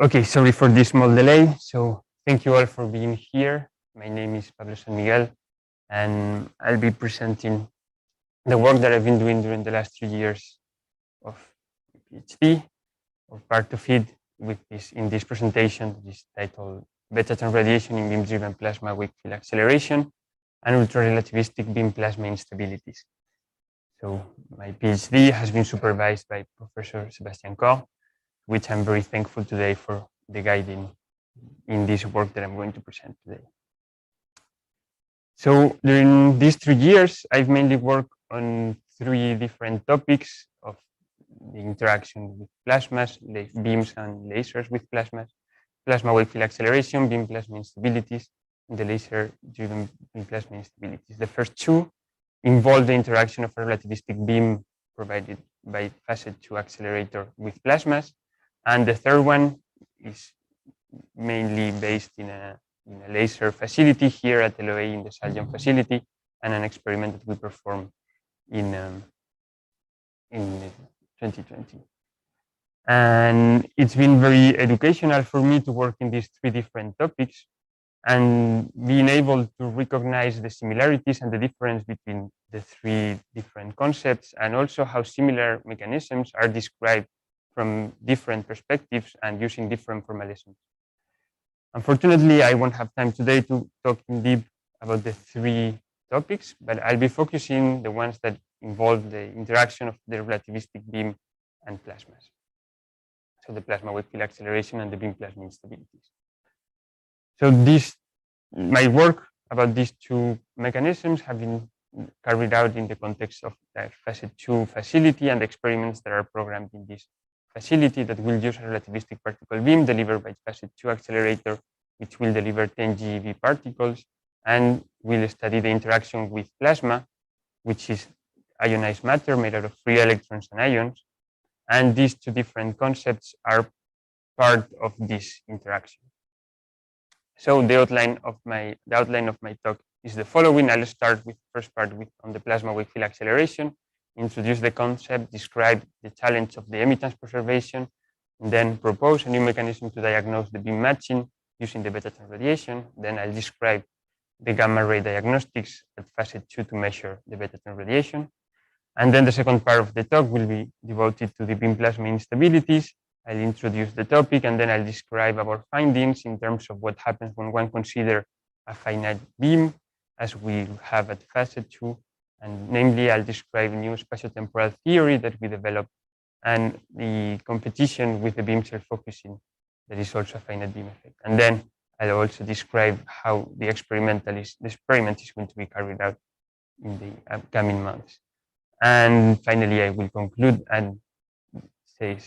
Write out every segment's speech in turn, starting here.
Okay, sorry for this small delay. So thank you all for being here. My name is Pablo Miguel, and I'll be presenting the work that I've been doing during the last 3 years of PhD, or part of it, with this in this presentation, which is titled Beta-ton radiation in beam-driven plasma wave field acceleration and ultra-relativistic beam plasma instabilities. So my PhD has been supervised by Professor Sebastian Koch, which I'm very thankful today for the guiding in this work that I'm going to present today. So during these 3 years, I've mainly worked on 3 different topics of the interaction with plasmas, beams and lasers with plasmas, plasma wave field acceleration, beam plasma instabilities, and the laser-driven beam plasma instabilities. The first 2 involve the interaction of a relativistic beam provided by facet 2 accelerator with plasmas, and the third one is mainly based in a laser facility here at LOA in the Saljan facility, and an experiment that we performed in 2020. And it's been very educational for me to work in these 3 different topics and being able to recognize the similarities and the difference between the 3 different concepts, and also how similar mechanisms are described from different perspectives and using different formalisms. Unfortunately, I won't have time today to talk in deep about the 3 topics, but I'll be focusing the ones that involve the interaction of the relativistic beam and plasmas. So the plasma wave field acceleration and the beam plasma instabilities. So my work about these 2 mechanisms have been carried out in the context of the facet 2 facility and experiments that are programmed in this facility that will use a relativistic particle beam delivered by facet 2 accelerator, which will deliver 10 GeV particles, and will study the interaction with plasma, which is ionized matter made out of free electrons and ions. And these 2 different concepts are part of this interaction. So the outline of my talk is the following. I'll start with the first part on the plasma wave field acceleration, introduce the concept, describe the challenge of the emittance preservation, and then propose a new mechanism to diagnose the beam matching using the beta-ton radiation. Then I'll describe the gamma ray diagnostics at facet 2 to measure the beta-ton radiation. And then the second part of the talk will be devoted to the beam plasma instabilities. I'll introduce the topic, and then I'll describe our findings in terms of what happens when one considers a finite beam, as we have at facet 2. And namely, I'll describe a new spatiotemporal theory that we developed and the competition with the beam self-focusing that is also a finite beam effect. And then I'll also describe how the experiment is going to be carried out in the upcoming months. And finally, I will conclude and say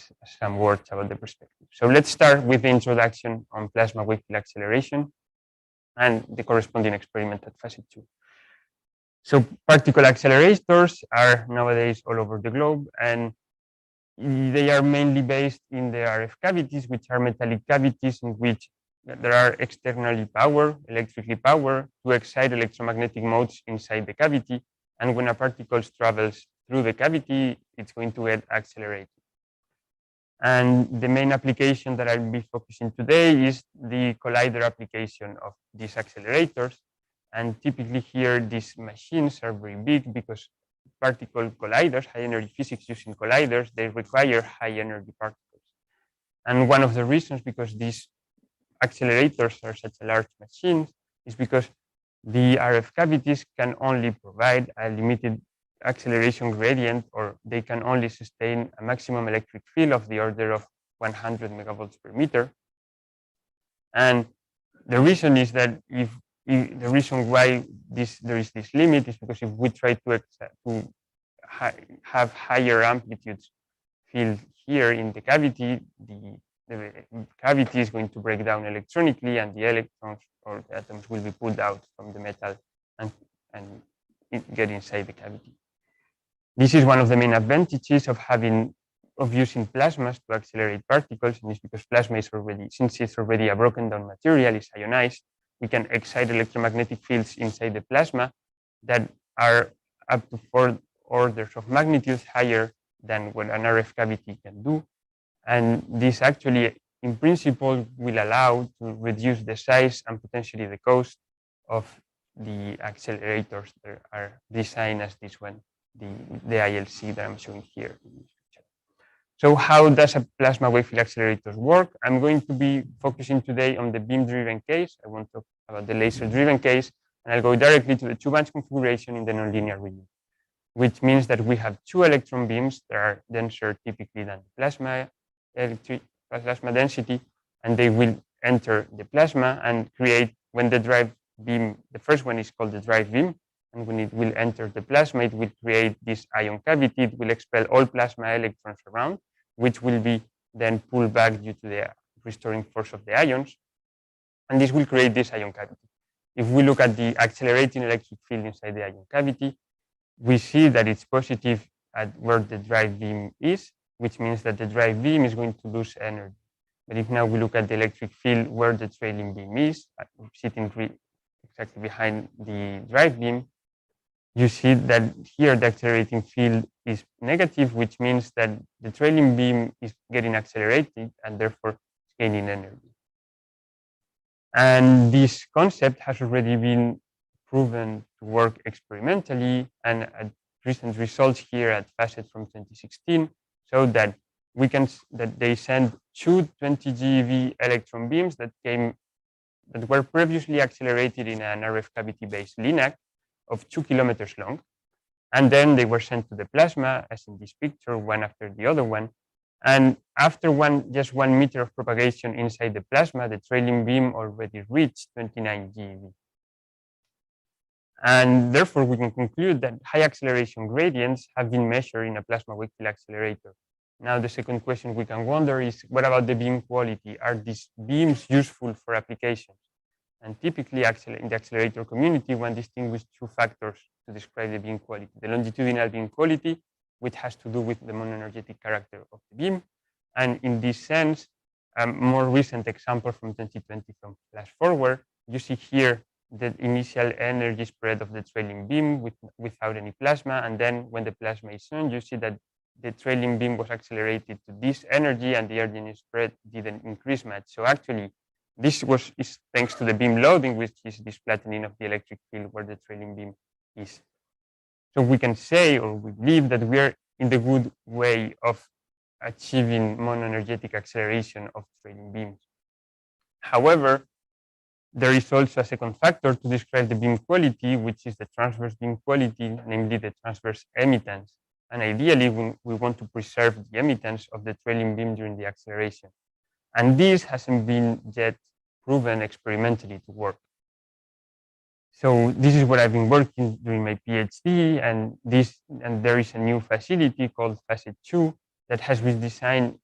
some words about the perspective. So let's start with the introduction on plasma wave field acceleration and the corresponding experiment at facet 2. So particle accelerators are nowadays all over the globe, and they are mainly based in the RF cavities, which are metallic cavities in which there are externally electrically powered, to excite electromagnetic modes inside the cavity. And when a particle travels through the cavity, it's going to get accelerated. And the main application that I'll be focusing today is the collider application of these accelerators. And typically here, these machines are very big because particle colliders, high energy physics using colliders, they require high energy particles. And one of the reasons because these accelerators are such a large machines is because the RF cavities can only provide a limited acceleration gradient, or they can only sustain a maximum electric field of the order of 100 megavolts per meter. And the reason is that the reason why there is this limit is because if we try to have higher amplitudes field here in the cavity, the cavity is going to break down electronically, and the electrons or the atoms will be pulled out from the metal and get inside the cavity. This is one of the main advantages of using plasmas to accelerate particles, and it's because plasma is since it's already a broken down material, it's ionized, we can excite electromagnetic fields inside the plasma that are up to 4 orders of magnitude higher than what an RF cavity can do. And this actually in principle will allow to reduce the size and potentially the cost of the accelerators that are designed as this one, the ILC that I'm showing here. So how does a plasma wave field accelerators work? I'm going to be focusing today on the beam-driven case. I won't talk about the laser-driven case, and I'll go directly to the two-bands configuration in the nonlinear region, which means that we have two electron beams that are denser typically than the plasma density, and they will enter the plasma and create, when the drive beam, the first one is called the drive beam, and when it will enter the plasma, it will create this ion cavity. It will expel all plasma electrons around, which will be then pulled back due to the restoring force of the ions, and this will create this ion cavity. If we look at the accelerating electric field inside the ion cavity, we see that it's positive at where the drive beam is, which means that the drive beam is going to lose energy. But if now we look at the electric field where the trailing beam is, sitting exactly behind the drive beam, you see that here the accelerating field is negative, which means that the trailing beam is getting accelerated and therefore gaining energy. And this concept has already been proven to work experimentally, and recent results here at FACET from 2016 show that they sent two 20 GeV electron beams that were previously accelerated in an RF cavity-based LINAC of 2 kilometers long, and then they were sent to the plasma, as in this picture, one after the other one. And after just 1 meter of propagation inside the plasma, the trailing beam already reached 29 GeV. And therefore, we can conclude that high acceleration gradients have been measured in a plasma wave field accelerator. Now, the second question we can wonder is, what about the beam quality? Are these beams useful for applications? And typically, in the accelerator community, one distinguishes two factors to describe the beam quality. The longitudinal beam quality, which has to do with the monoenergetic character of the beam. And in this sense, a more recent example from 2020 from Flash Forward, you see here the initial energy spread of the trailing beam without any plasma. And then when the plasma is on, you see that the trailing beam was accelerated to this energy and the energy spread didn't increase much. So actually, this is thanks to the beam loading, which is this flattening of the electric field where the trailing beam is. So we can say, or we believe, that we are in the good way of achieving monoenergetic acceleration of trailing beams. However, there is also a second factor to describe the beam quality, which is the transverse beam quality, namely the transverse emittance. And ideally, we want to preserve the emittance of the trailing beam during the acceleration. And this hasn't been yet proven experimentally to work. So this is what I've been working during my PhD, and there is a new facility called FACET 2 that has been designed,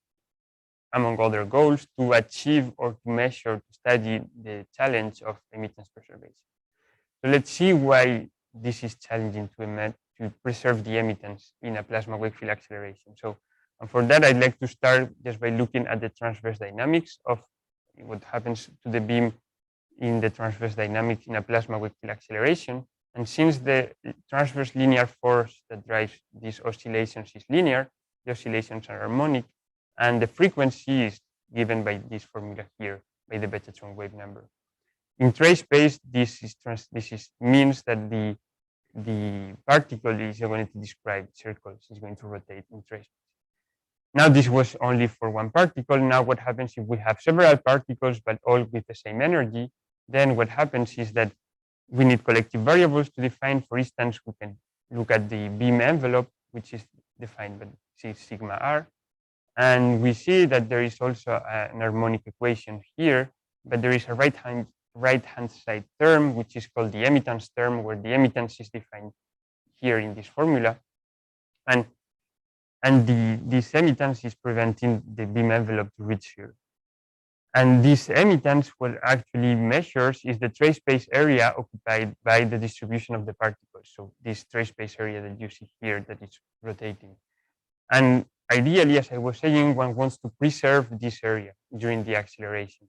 among other goals, to achieve or to measure, to study the challenge of emittance preservation. So let's see why this is challenging to preserve the emittance in a plasma wave field acceleration. So, and for that, I'd like to start just by looking at the transverse dynamics of what happens to the beam in the transverse dynamics in a plasma wave field acceleration. And since the transverse linear force that drives these oscillations is linear, the oscillations are harmonic, and the frequency is given by this formula here, by the Betatron wave number. In trace space, this means that the particle is going to describe circles, is going to rotate in trace space. Now, this was only for one particle. Now, what happens if we have several particles, but all with the same energy? Then what happens is that we need collective variables to define. For instance, we can look at the beam envelope, which is defined by sigma r. And we see that there is also an harmonic equation here, but there is a right-hand side term, which is called the emittance term, where the emittance is defined here in this formula. And this emittance is preventing the beam envelope to reach here. And this emittance, what actually measures is the trace space area occupied by the distribution of the particles. So this trace space area that you see here that is rotating. And ideally, as I was saying, one wants to preserve this area during the acceleration.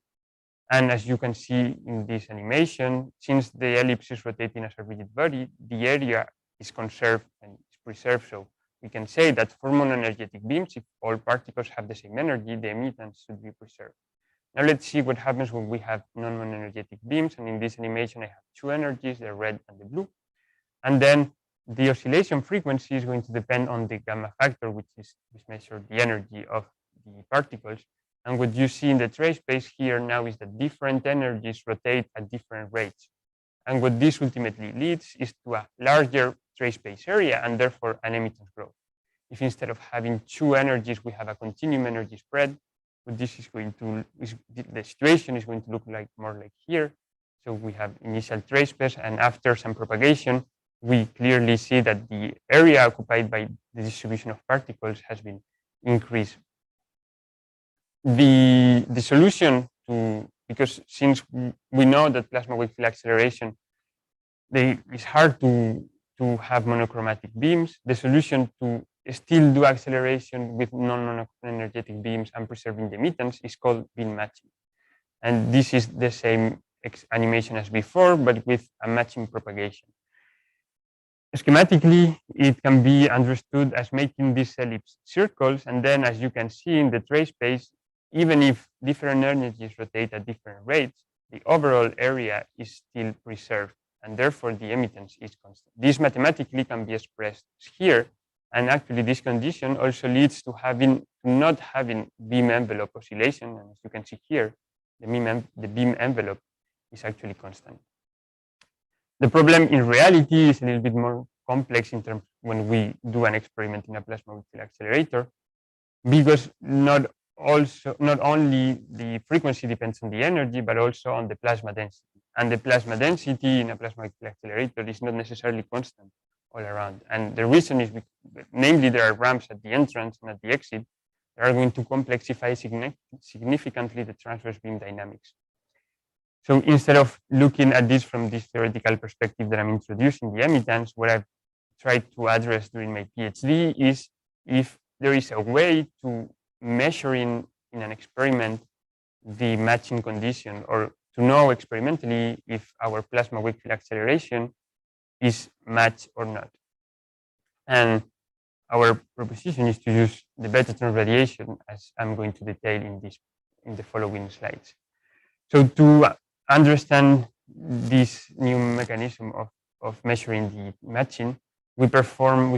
And as you can see in this animation, since the ellipse is rotating as a rigid body, the area is conserved and is preserved. So we can say that for monoenergetic beams, if all particles have the same energy, the emittance should be preserved. Now let's see what happens when we have non-monoenergetic beams. And in this animation, I have two energies, the red and the blue. And then the oscillation frequency is going to depend on the gamma factor, which measures the energy of the particles. And what you see in the trace space here now is that different energies rotate at different rates. And what this ultimately leads is to a larger trace space area and therefore an emittance growth. If instead of having two energies, we have a continuum energy spread, what this is going to, the situation is going to look like more like here. So we have initial trace space, and after some propagation, we clearly see that the area occupied by the distribution of particles has been increased. The solution to, because since we know that plasma wave field acceleration, it's hard to have monochromatic beams, the solution to still do acceleration with non-monoenergetic beams and preserving the emittance is called beam matching. And this is the same animation as before, but with a matching propagation. Schematically, it can be understood as making these ellipse circles, and then as you can see in the trace space, even if different energies rotate at different rates, the overall area is still preserved, and therefore the emittance is constant. This mathematically can be expressed here, and actually this condition also leads to not having beam envelope oscillation, and as you can see here, the beam envelope is actually constant. The problem in reality is a little bit more complex in terms when we do an experiment in a plasma wave field accelerator, because not only the frequency depends on the energy, but also on the plasma density. And the plasma density in a plasma wave field accelerator is not necessarily constant all around. And the reason is, namely, there are ramps at the entrance and at the exit that are going to complexify significantly the transverse beam dynamics. So instead of looking at this from this theoretical perspective that I'm introducing the emittance, what I've tried to address during my PhD is if there is a way to measure in an experiment the matching condition, or to know experimentally if our plasma wave field acceleration is matched or not. And our proposition is to use the Betatron radiation, as I'm going to detail in the following slides. So to understand this new mechanism of measuring the matching, we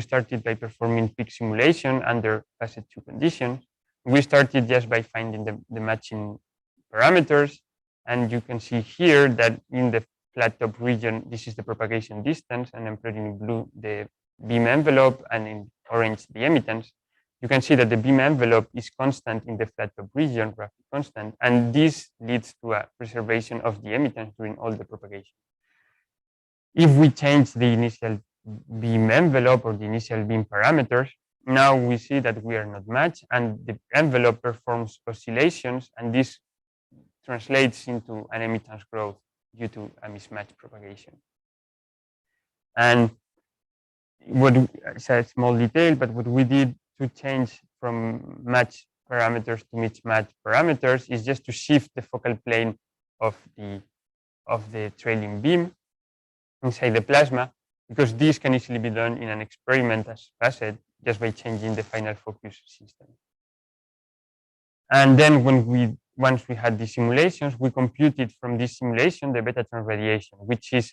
started by performing peak simulation under facet 2 conditions. We started just by finding the matching parameters, and you can see here that in the flat top region, this is the propagation distance, and I'm plotting in blue the beam envelope, and in orange the emittance. You can see that the beam envelope is constant in the flat top region, roughly constant, and this leads to a preservation of the emittance during all the propagation. If we change the initial beam envelope or the initial beam parameters, now we see that we are not matched, and the envelope performs oscillations, and this translates into an emittance growth due to a mismatched propagation. And it's a small detail, but what we did to change from match parameters to mismatch parameters is just to shift the focal plane of the trailing beam inside the plasma, because this can easily be done in an experiment as facet just by changing the final focus system. And then once we had these simulations, we computed from this simulation the Betatron radiation, which is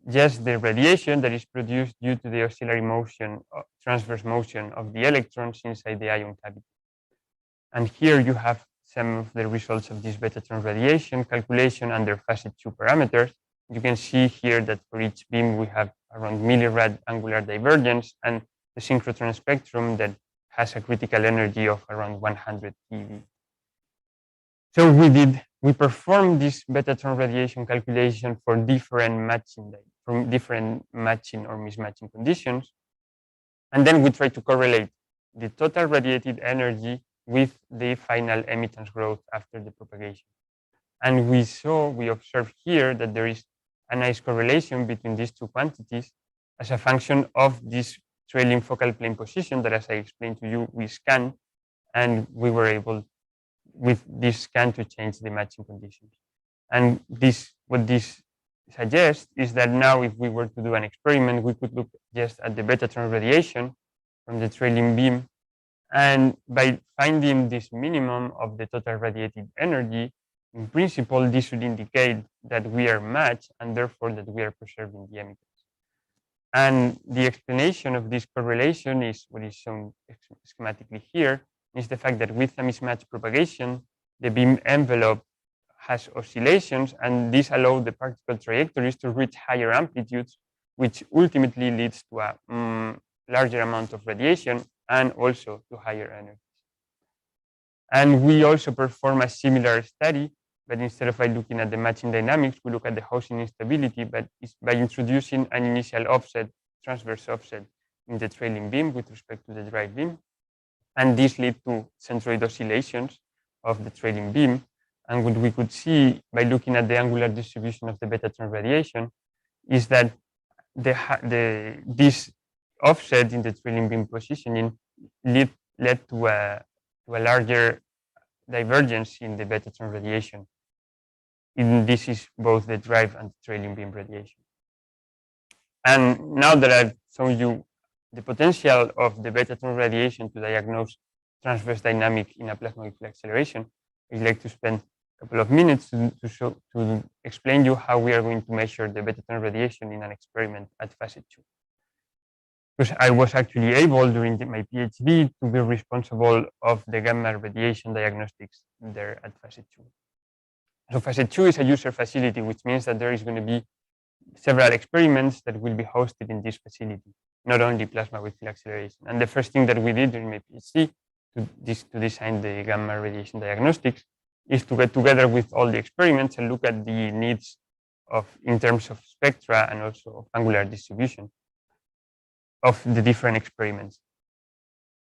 just the radiation that is produced due to the oscillatory motion, transverse motion of the electrons inside the ion cavity. And here you have some of the results of this Betatron radiation calculation under facet 2 parameters. You can see here that for each beam we have around millirad angular divergence and the synchrotron spectrum that has a critical energy of around 100 eV. So we performed this Betatron radiation calculation for different matching or mismatching conditions. And then we try to correlate the total radiated energy with the final emittance growth after the propagation. And we observed here that there is a nice correlation between these two quantities as a function of this trailing focal plane position that, as I explained to you, we scan, and we were able with this scan to change the matching conditions. And what this suggests is that now if we were to do an experiment, we could look just at the Betatron radiation from the trailing beam, and by finding this minimum of the total radiated energy, In principle, this should indicate that we are matched and therefore that we are preserving the emitters. And the explanation of this correlation is what is shown schematically here, is the fact that with a mismatch propagation, the beam envelope has oscillations, and this allows the particle trajectories to reach higher amplitudes, which ultimately leads to a larger amount of radiation and also to higher energy. And we also perform a similar study, but instead of by looking at the matching dynamics, we look at the housing instability, but it's by introducing an initial offset, transverse offset in the trailing beam with respect to the drive beam. And this leads to centroid oscillations of the trailing beam. And what we could see by looking at the angular distribution of the beta-tone radiation is that this offset in the trailing beam positioning led to a larger divergence in the beta-tone radiation. This is both the drive and trailing beam radiation. And now that I've shown you the potential of the beta-tone radiation to diagnose transverse dynamic in a plasma wave acceleration, I'd like to spend a couple of minutes to explain you how we are going to measure the beta-tone radiation in an experiment at facet 2. Because I was actually able during my PhD to be responsible of the gamma radiation diagnostics there at facet 2. So facet 2 is a user facility, which means that there is going to be several experiments that will be hosted in this facility, not only plasma wave acceleration. And the first thing that we did during my PhD to design the gamma radiation diagnostics is to get together with all the experiments and look at the needs in terms of spectra and also of angular distribution of the different experiments.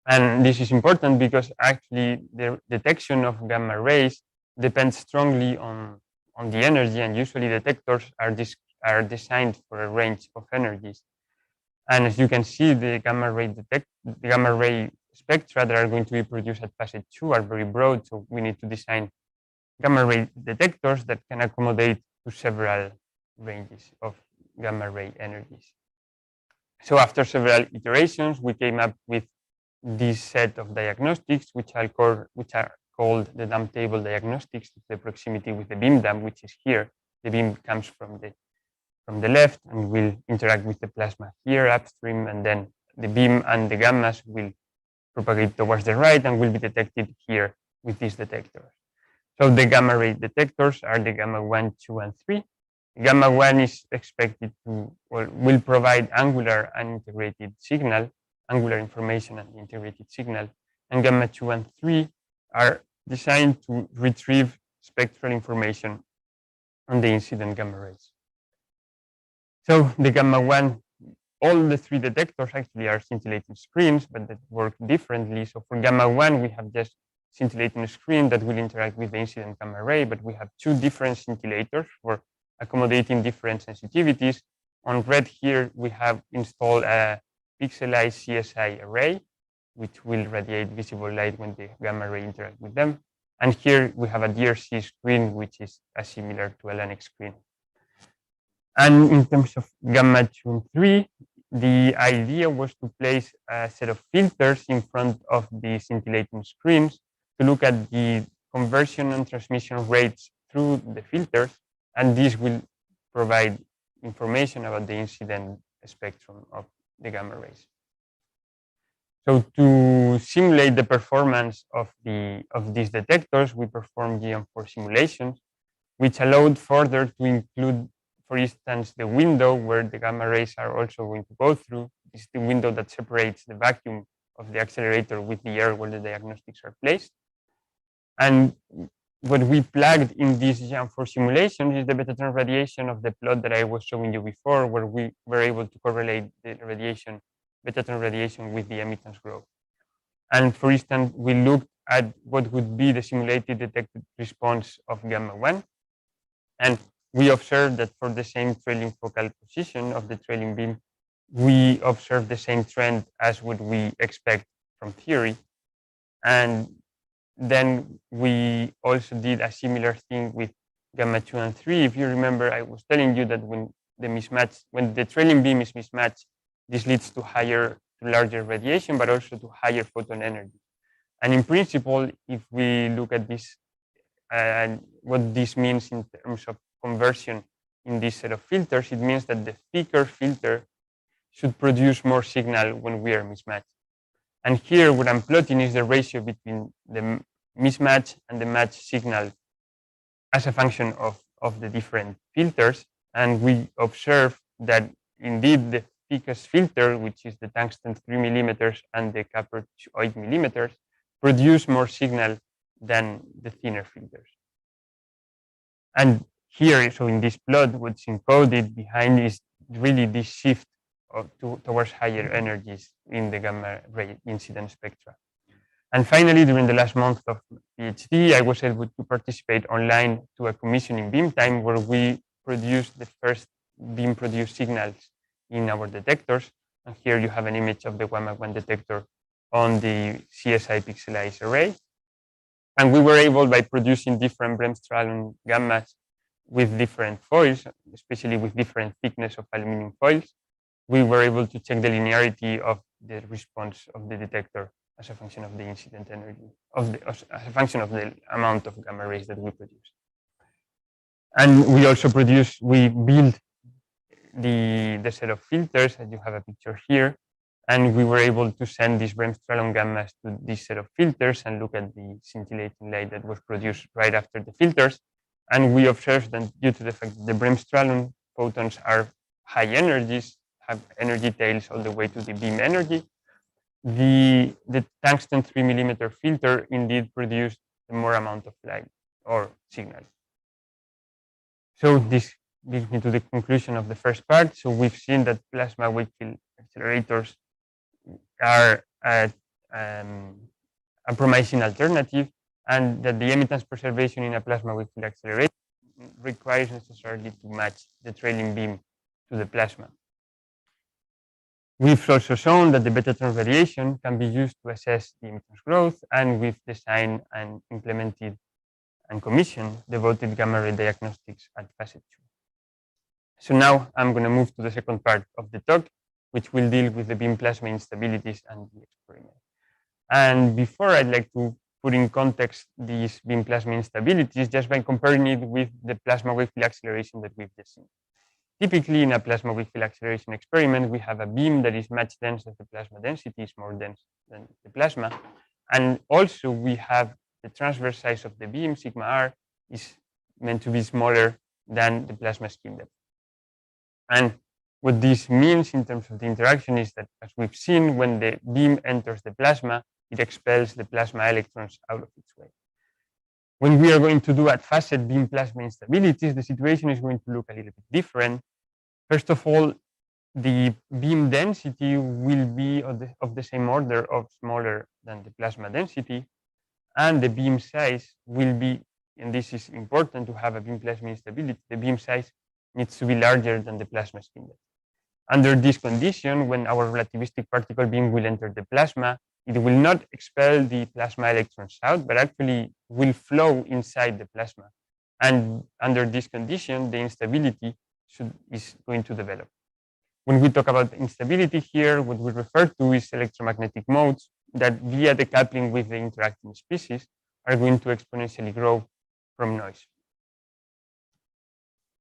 And this is important because actually the detection of gamma rays depends strongly on the energy, and usually detectors are designed for a range of energies. And as you can see, the gamma ray spectra that are going to be produced at facet 2 are very broad, so we need to design gamma ray detectors that can accommodate to several ranges of gamma ray energies. So after several iterations, we came up with this set of diagnostics, which are called the dam table diagnostics, the proximity with the beam dam, which is here. The beam comes from the left and will interact with the plasma here upstream, and then the beam and the gammas will propagate towards the right and will be detected here with these detectors. So the gamma ray detectors are the gamma 1, 2, and 3. Gamma 1 is expected will provide angular and integrated signal, angular information and integrated signal, and gamma 2 and 3 are designed to retrieve spectral information on the incident gamma rays. So the gamma 1, all the 3 detectors actually are scintillating screens, but that work differently. So for gamma 1, we have just scintillating screen that will interact with the incident gamma ray, but we have 2 different scintillators for accommodating different sensitivities. On red here, we have installed a pixelized CSI array, which will radiate visible light when the gamma ray interact with them. And here we have a DRC screen, which is similar to a LANX screen. And in terms of gamma 2 and 3, the idea was to place a set of filters in front of the scintillating screens to look at the conversion and transmission rates through the filters, and this will provide information about the incident spectrum of the gamma rays. So to simulate the performance of these detectors, we performed GM4 simulations, which allowed further to include, for instance, the window where the gamma rays are also going to go through. This is the window that separates the vacuum of the accelerator with the air where the diagnostics are placed. And what we plugged in this GM4 simulation is the beta-tone radiation of the plot that I was showing you before, where we were able to correlate the beta-tone radiation with the emittance growth. And for instance, we looked at what would be the simulated detected response of gamma 1. And we observed that for the same trailing focal position of the trailing beam, we observed the same trend as what we expect from theory. And then we also did a similar thing with gamma 2 and 3. If you remember, I was telling you that when the trailing beam is mismatched, this leads to larger radiation, but also to higher photon energy. And in principle, if we look at this what this means in terms of conversion in this set of filters, it means that the thicker filter should produce more signal when we are mismatched. And here what I'm plotting is the ratio between the mismatch and the match signal as a function of the different filters. And we observe that indeed the thickest filter, which is the tungsten 3 millimeters and the copper 8 millimeters, produce more signal than the thinner filters. And here, so in this plot, what's encoded behind is really this shift towards higher energies in the gamma ray incident spectra. And finally, during the last month of PhD, I was able to participate online to a commissioning beam time where we produced the first beam produced signals in our detectors. And here you have an image of the gamma-1 detector on the CSI pixelized array. And we were able, by producing different Bremsstrahlung gammas with different foils, especially with different thickness of aluminum foils, we were able to check the linearity of the response of the detector as a function of the incident energy, as a function of the amount of gamma rays that we produce. And we also we built the set of filters, as you have a picture here, and we were able to send these Bremsstrahlung gammas to this set of filters and look at the scintillating light that was produced right after the filters. And we observed that due to the fact that the Bremsstrahlung photons are high energies, have energy tails all the way to the beam energy, the tungsten 3 millimeter filter indeed produced more amount of light or signal. So this brings me to the conclusion of the first part. So we've seen that plasma wave field accelerators are a promising alternative, and that the emittance preservation in a plasma wave field accelerator requires necessarily to match the trailing beam to the plasma. We've also shown that the Betatron variation can be used to assess the emittance growth, and we've designed and implemented and commissioned devoted gamma ray diagnostics at Facet 2. So now I'm going to move to the second part of the talk, which will deal with the beam plasma instabilities and the experiment. And before, I'd like to put in context these beam plasma instabilities just by comparing it with the plasma wave field acceleration that we've just seen. Typically, in a plasma wave field acceleration experiment, we have a beam that is much denser. The plasma density is more dense than the plasma. And also, we have the transverse size of the beam, sigma r, is meant to be smaller than the plasma skin depth. And what this means in terms of the interaction is that, as we've seen, when the beam enters the plasma, it expels the plasma electrons out of its way. When we are going to do at facet beam plasma instabilities, the situation is going to look a little bit different. First of all, the beam density will be of the same order of smaller than the plasma density, and the beam size will be, and this is important to have a beam plasma instability, the beam size needs to be larger than the plasma spin depth. Under this condition, when our relativistic particle beam will enter the plasma, it will not expel the plasma electrons out, but actually will flow inside the plasma. And under this condition, the instability is going to develop. When we talk about instability here, what we refer to is electromagnetic modes that, via the coupling with the interacting species, are going to exponentially grow from noise.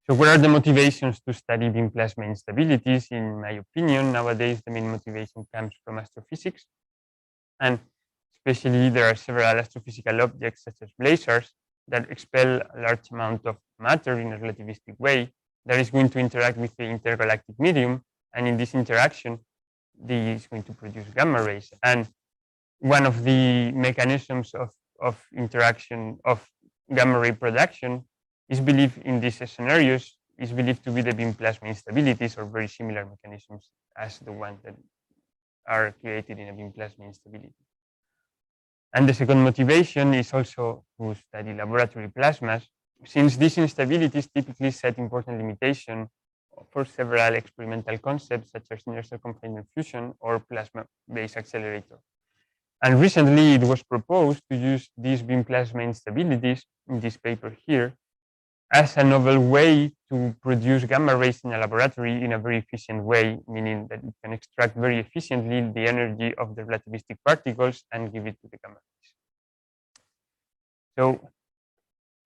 So what are the motivations to study beam plasma instabilities? In my opinion, nowadays the main motivation comes from astrophysics. And especially there are several astrophysical objects such as blazars that expel a large amount of matter in a relativistic way that is going to interact with the intergalactic medium. And in this interaction, this is going to produce gamma rays. And one of the mechanisms of interaction of gamma ray production is believed in these scenarios is believed to be the beam plasma instabilities, or very similar mechanisms as the ones that are created in a beam plasma instability. And the second motivation is also to study laboratory plasmas, since these instabilities typically set important limitations for several experimental concepts such as inertial confinement fusion or plasma-based accelerator. And recently it was proposed to use these beam plasma instabilities in this paper here as a novel way to produce gamma rays in a laboratory in a very efficient way, meaning that it can extract very efficiently the energy of the relativistic particles and give it to the gamma rays. So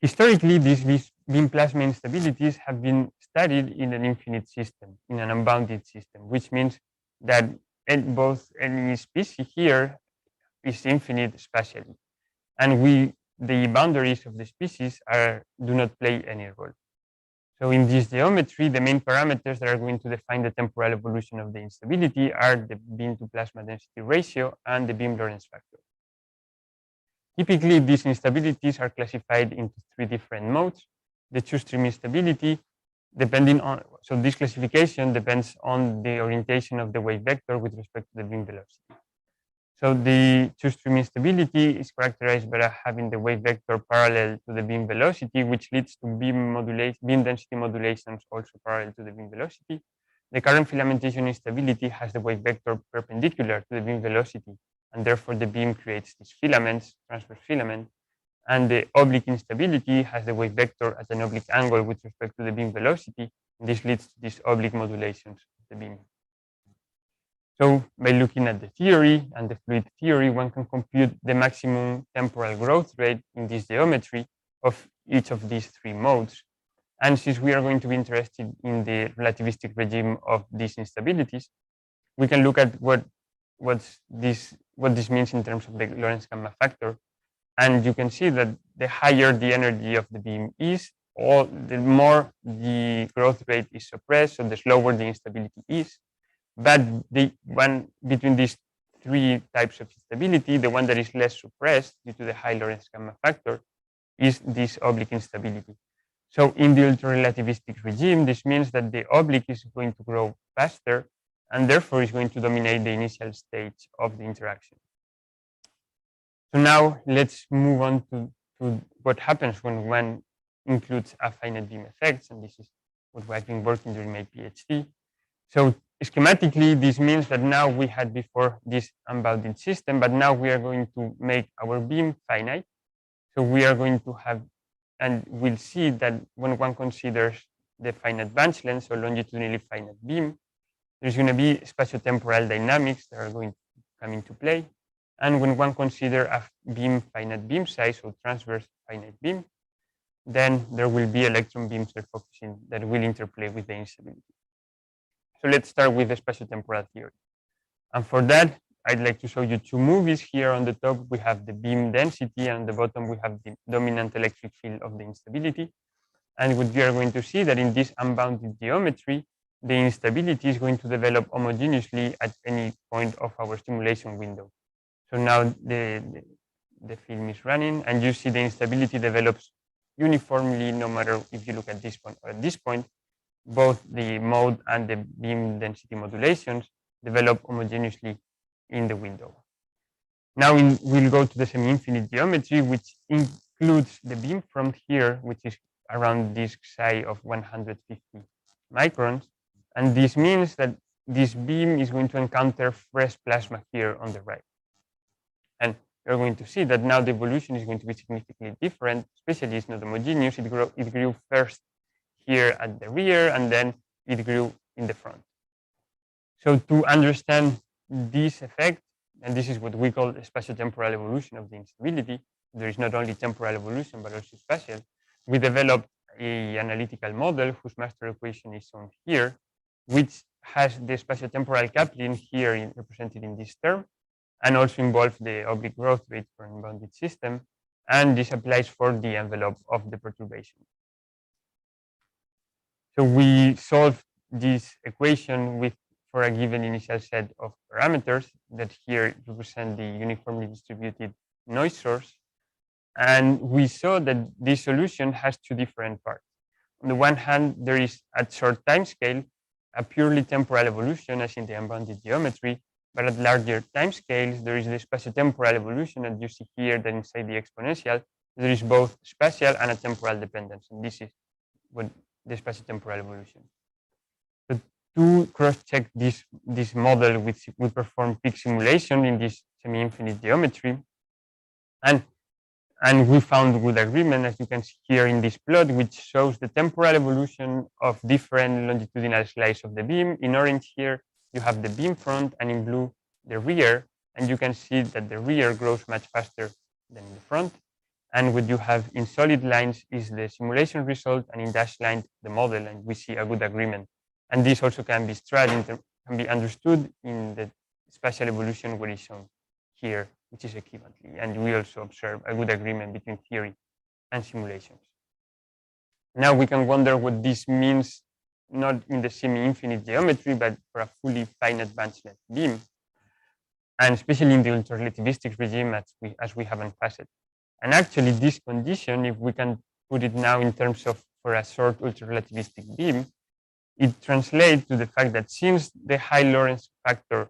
Historically, these beam plasma instabilities have been studied in an infinite system, in an unbounded system, which means that both any species here is infinite spatially, and the boundaries of the species do not play any role. So in this geometry, the main parameters that are going to define the temporal evolution of the instability are the beam to plasma density ratio and the beam Lorentz factor. Typically, these instabilities are classified into three different modes. The two-stream instability, so this classification depends on the orientation of the wave vector with respect to the beam velocity. So the two-stream instability is characterized by having the wave vector parallel to the beam velocity, which leads to beam density modulations also parallel to the beam velocity. The current filamentation instability has the wave vector perpendicular to the beam velocity, and therefore the beam creates these filaments, transverse filament. And the oblique instability has the wave vector at an oblique angle with respect to the beam velocity, and this leads to these oblique modulations of the beam. So by looking at the theory and the fluid theory, one can compute the maximum temporal growth rate in this geometry of each of these three modes. And since we are going to be interested in the relativistic regime of these instabilities, we can look at what this means in terms of the Lorentz gamma factor. And you can see that the higher the energy of the beam is, the more the growth rate is suppressed, so the slower the instability is. But the one between these three types of instability, the one that is less suppressed due to the high Lorentz gamma factor is this oblique instability. So in the ultra-relativistic regime, this means that the oblique is going to grow faster and therefore is going to dominate the initial stage of the interaction. So now let's move on to what happens when one includes a finite beam effects, and this is what I've been working during my PhD. So schematically, this means that now we had before this unbounded system, but now we are going to make our beam finite. So we are going to have, and we'll see that when one considers the finite branch length, so longitudinally finite beam, there's going to be spatiotemporal dynamics that are going to come into play. And when one considers a beam finite beam size, or transverse finite beam, then there will be electron beam self-focusing that will interplay with the instability. So let's start with the spatiotemporal theory. And for that, I'd like to show you two movies. Here on the top, we have the beam density, and on the bottom, we have the dominant electric field of the instability. And what we are going to see that in this unbounded geometry, the instability is going to develop homogeneously at any point of our simulation window. So now the film is running, and you see the instability develops uniformly, no matter if you look at this point or at this point. Both the mode and the beam density modulations develop homogeneously in the window. Now we'll go to the semi-infinite geometry, which includes the beam front here, which is around this psi of 150 microns. And this means that this beam is going to encounter fresh plasma here on the right. And you're going to see that now the evolution is going to be significantly different, especially it's not homogeneous. It grew first here at the rear, and then it grew in the front. So to understand this effect, and this is what we call the spatiotemporal evolution of the instability, there is not only temporal evolution, but also spatial. We developed an analytical model whose master equation is shown here, which has the spatiotemporal coupling here represented in this term, and also involves the oblique growth rate for an unbounded system. And this applies for the envelope of the perturbation. So we solve this equation for a given initial set of parameters that here represent the uniformly distributed noise source. And we saw that this solution has two different parts. On the one hand, there is at short time scale a purely temporal evolution as in the unbounded geometry, but at larger time scales, there is the spatiotemporal evolution, and you see here that inside the exponential, there is both spatial and a temporal dependence. And this is what the spatiotemporal evolution. So to cross-check this model, we perform peak simulation in this semi-infinite geometry, and we found good agreement, as you can see here in this plot, which shows the temporal evolution of different longitudinal slices of the beam. In orange here, you have the beam front, and in blue, the rear, and you can see that the rear grows much faster than the front. And what you have in solid lines is the simulation result, and in dashed lines the model, and we see a good agreement. And this also can be can be understood in the spatial evolution what is shown here, which is equivalently. And we also observe a good agreement between theory and simulations. Now we can wonder what this means, not in the semi-infinite geometry, but for a fully finite bandlength beam, and especially in the ultrarelativistic regime as we have unpassed. And actually, this condition, if we can put it now in terms of for a short ultrarelativistic beam, it translates to the fact that since the high Lorentz factor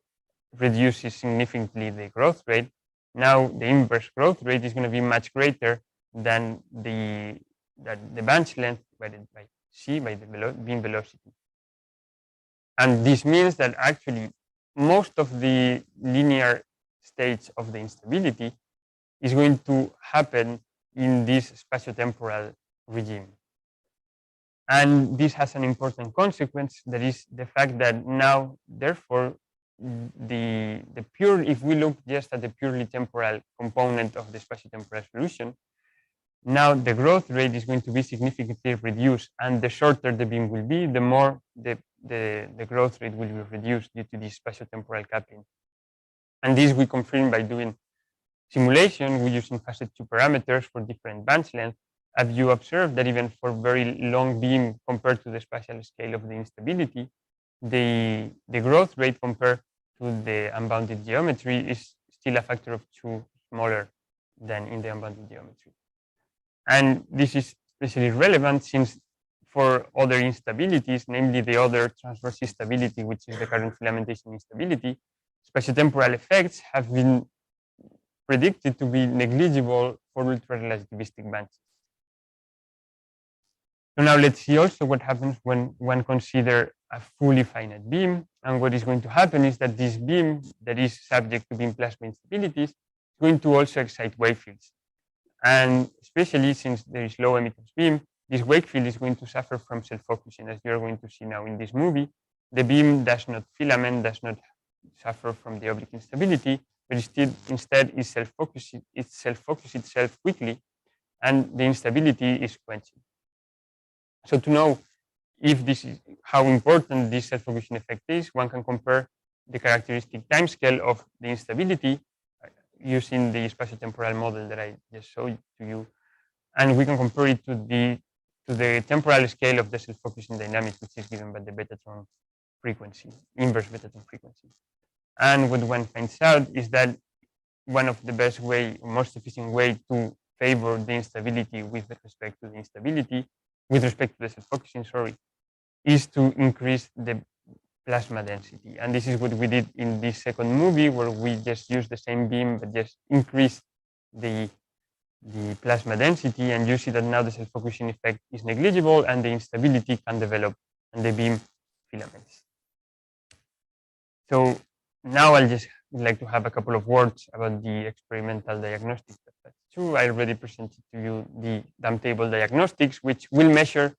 reduces significantly the growth rate, now the inverse growth rate is going to be much greater than the branch length divided by c by the beam velocity. And this means that actually most of the linear states of the instability is going to happen in this spatiotemporal regime. And this has an important consequence, that is the fact that now, therefore, if we look just at the purely temporal component of the spatiotemporal solution, now the growth rate is going to be significantly reduced, and the shorter the beam will be, the more the growth rate will be reduced due to this spatiotemporal coupling. And this we confirm by doing simulation. We're using facet 2 parameters for different band lengths. As you observe that even for very long beam compared to the spatial scale of the instability, the growth rate compared to the unbounded geometry is still a factor of 2 smaller than in the unbounded geometry. And this is especially relevant since for other instabilities, namely the other transverse instability, which is the current filamentation instability, spatiotemporal effects have been predicted to be negligible for ultrarelativistic bands. So now let's see also what happens when one considers a fully finite beam. And what is going to happen is that this beam that is subject to beam plasma instabilities is going to also excite wave fields. And especially since there is low emittance beam, this wave field is going to suffer from self-focusing, as you are going to see now in this movie. The beam does not filament, does not suffer from the oblique instability, but instead it self-focuses itself quickly, and the instability is quenching. So to know if this is how important this self-focusing effect is, one can compare the characteristic timescale of the instability using the spatiotemporal model that I just showed to you, and we can compare it to the temporal scale of the self-focusing dynamics, which is given by the Betatron frequency, inverse Betatron frequency. And what one finds out is that one of the best way, or most efficient way to favor the instability with respect to the instability, with respect to the self-focusing, is to increase the plasma density. And this is what we did in this second movie, where we just used the same beam, but just increased the plasma density, and you see that now the self-focusing effect is negligible and the instability can develop and the beam filaments. So now I'll just like to have a couple of words about the experimental diagnostics. That's true. I already presented to you the dump table diagnostics, which will measure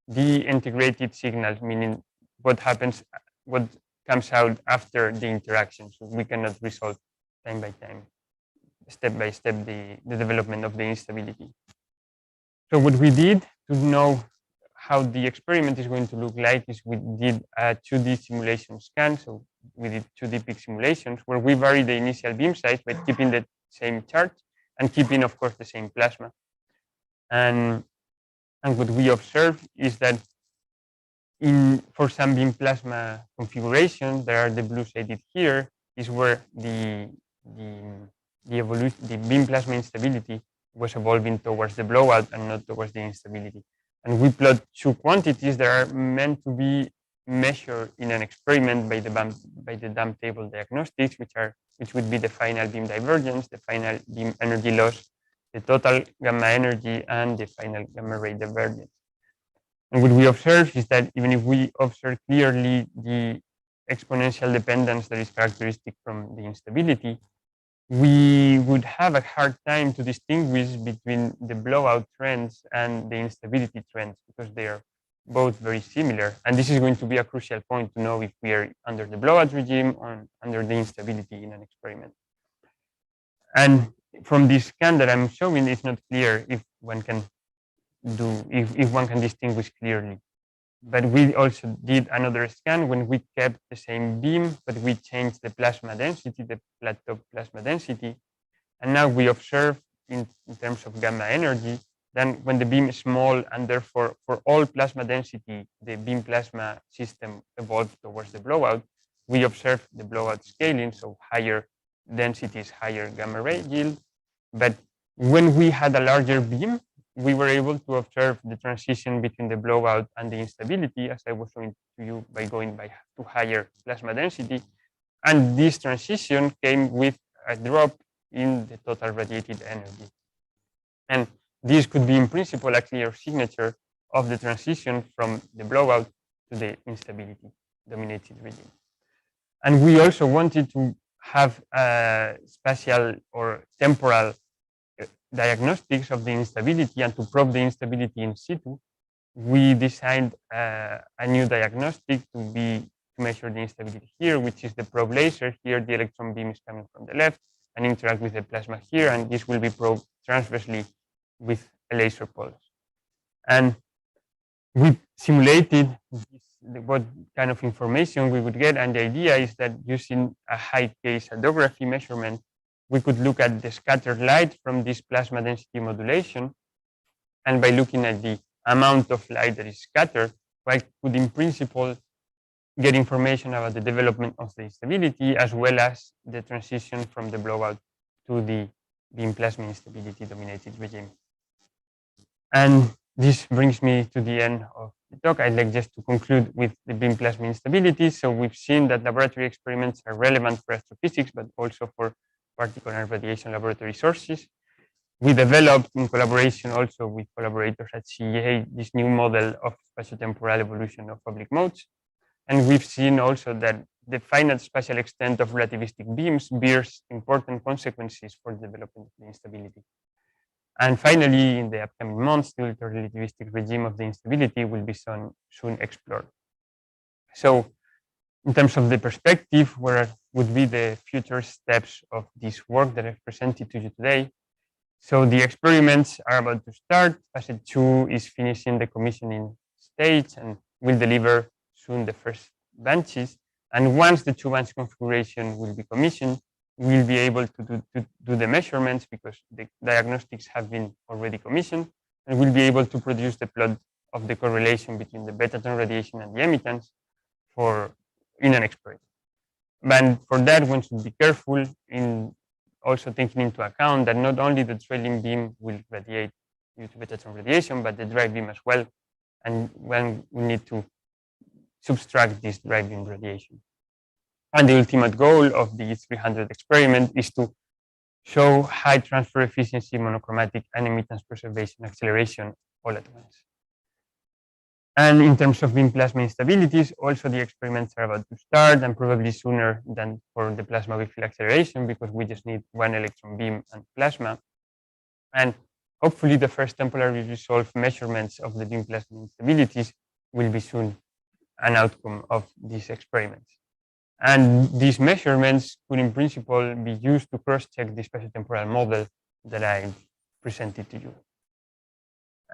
the integrated signal, meaning what comes out after the interaction. So we cannot resolve time by time, step by step, the development of the instability. So what we did to know how the experiment is going to look like is we did a 2D simulation scan. So we did 2D peak simulations where we vary the initial beam size by keeping the same chart and keeping, of course, the same plasma. And what we observe is that for some beam plasma configuration, there are the blue shaded here, is where the beam plasma instability was evolving towards the blowout and not towards the instability. And we plot two quantities that are meant to be measured in an experiment by the dump table diagnostics, which would be the final beam divergence, the final beam energy loss, the total gamma energy, and the final gamma ray divergence. And what we observe is that even if we observe clearly the exponential dependence that is characteristic from the instability, we would have a hard time to distinguish between the blowout trends and the instability trends because they are both very similar. And this is going to be a crucial point to know if we are under the blowout regime or under the instability in an experiment. And from this scan that I'm showing, it's not clear if one can if one can distinguish clearly. But we also did another scan when we kept the same beam, but we changed the plasma density, the plateau plasma density. And now we observe in terms of gamma energy, then when the beam is small and therefore for all plasma density, the beam plasma system evolved towards the blowout, we observe the blowout scaling, so higher densities, higher gamma ray yield. But when we had a larger beam, we were able to observe the transition between the blowout and the instability, as I was showing to you, by going to higher plasma density. And this transition came with a drop in the total radiated energy. And this could be, in principle, a clear signature of the transition from the blowout to the instability dominated regime. And we also wanted to have spatial or temporal diagnostics of the instability and to probe the instability in situ. We designed a new diagnostic to measure the instability here, which is the probe laser. Here, the electron beam is coming from the left and interact with the plasma here, and this will be probed transversely with a laser pulse. And we simulated what kind of information we would get, and the idea is that using a high K shadowgraphy measurement, we could look at the scattered light from this plasma density modulation, and by looking at the amount of light that is scattered, one could in principle get information about the development of the instability as well as the transition from the blowout to the beam plasma instability dominated regime. And this brings me to the end of the talk. I'd like just to conclude with the beam plasma instability. So we've seen that laboratory experiments are relevant for astrophysics, but also for particle and radiation laboratory sources. We developed in collaboration also with collaborators at CEA this new model of spatiotemporal evolution of oblique modes. And we've seen also that the finite spatial extent of relativistic beams bears important consequences for the development of the instability. And finally, in the upcoming months, the ultra-relativistic regime of the instability will be soon explored. So in terms of the perspective, where would be the future steps of this work that I've presented to you today? So the experiments are about to start. Facet 2 is finishing the commissioning stage and will deliver soon the first benches. And once the 2-bench configuration will be commissioned, we'll be able to do the measurements because the diagnostics have been already commissioned, and we'll be able to produce the plot of the correlation between the beta tone radiation and the emittance in an experiment. But for that, one should be careful in also taking into account that not only the trailing beam will radiate due to beta tone radiation, but the drive beam as well. And when we need to subtract this drive beam radiation. And the ultimate goal of the 300 experiment is to show high transfer efficiency, monochromatic, and emittance preservation acceleration all at once. And in terms of beam plasma instabilities, also the experiments are about to start and probably sooner than for the plasma wave field acceleration because we just need one electron beam and plasma. And hopefully the first temporally resolved measurements of the beam plasma instabilities will be soon an outcome of these experiments. And these measurements could in principle be used to cross-check the spatiotemporal model that I presented to you.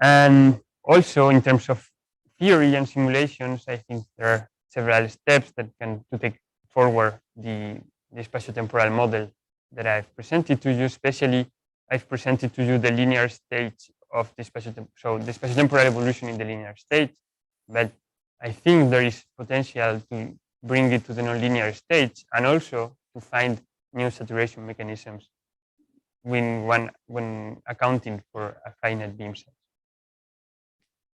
And also in terms of theory and simulations, I think there are several steps that can take forward the spatiotemporal model that I've presented to you. Especially, I've presented to you the linear state of the spatiotemporal evolution in the linear state. But I think there is potential to bring it to the nonlinear state and also to find new saturation mechanisms when accounting for a finite beam size.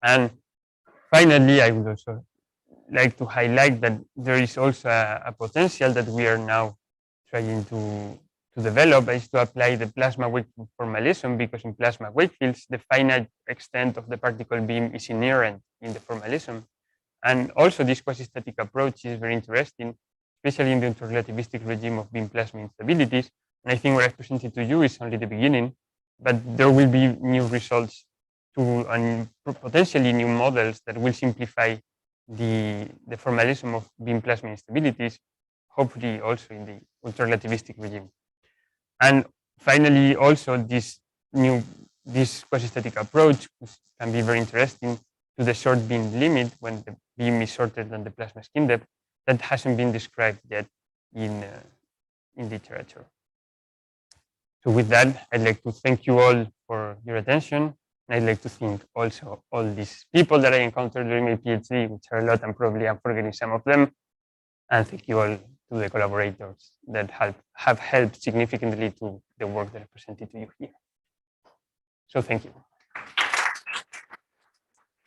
And finally, I would also like to highlight that there is also a potential that we are now trying to develop is to apply the plasma wave formalism, because in plasma wave fields, the finite extent of the particle beam is inherent in the formalism. And also this quasi-static approach is very interesting, especially in the interrelativistic regime of beam plasma instabilities. And I think what I've presented to you is only the beginning, but there will be new results and potentially new models that will simplify the formalism of beam plasma instabilities, hopefully also in the ultrarelativistic regime. And Finally, also this quasi-static approach can be very interesting to the short beam limit when the beam is shorter than the plasma skin depth. That hasn't been described yet in literature. So with that, I'd like to thank you all for your attention. And I'd like to thank also all these people that I encountered during my PhD, which are a lot, and probably I'm forgetting some of them. And thank you all to the collaborators that have helped significantly to the work that I presented to you here. So thank you.